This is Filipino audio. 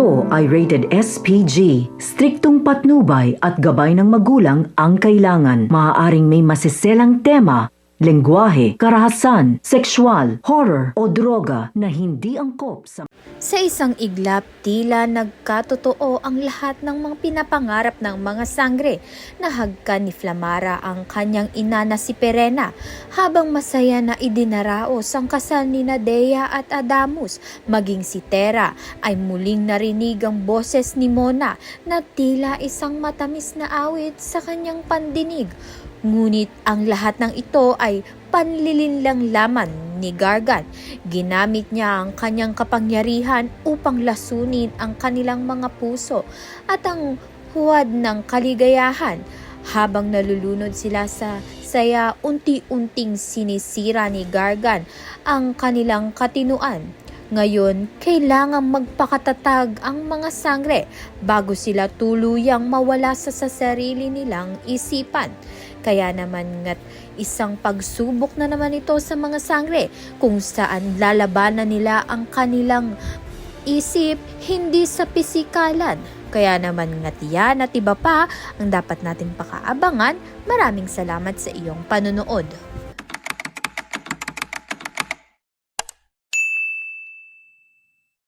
ito ay rated SPG. Striktong patnubay at gabay ng magulang ang kailangan. Maaaring may masiselang tema, lengguwahe, karahasan, sexual, horror o droga na hindi angkop sa... Sa isang iglap, tila nagkatotoo ang lahat ng mga pinapangarap ng mga sangre. Nahagkan ni Flamara ang kanyang ina na si Perena habang masaya na idinaraos ang kasal ni Nadea at Adamus. Maging si Tera ay muling narinig ang boses ni Mona na tila isang matamis na awit sa kanyang pandinig. Ngunit ang lahat ng ito ay panlilinlang laman ni Gargan. Ginamit niya ang kanyang kapangyarihan upang lasunin ang kanilang mga puso at ang huwad ng kaligayahan. Habang nalulunod sila sa saya, unti-unting sinisira ni Gargan ang kanilang katinuan. Ngayon, kailangang magpakatatag ang mga sangre bago sila tuluyang mawala sa sarili nilang isipan. Kaya naman nga't isang pagsubok na naman ito sa mga sangre kung saan lalabanan nila ang kanilang isip, hindi sa pisikalan. Kaya naman nga't yan at iba pa ang dapat nating pakaabangan. Maraming salamat sa iyong panonood.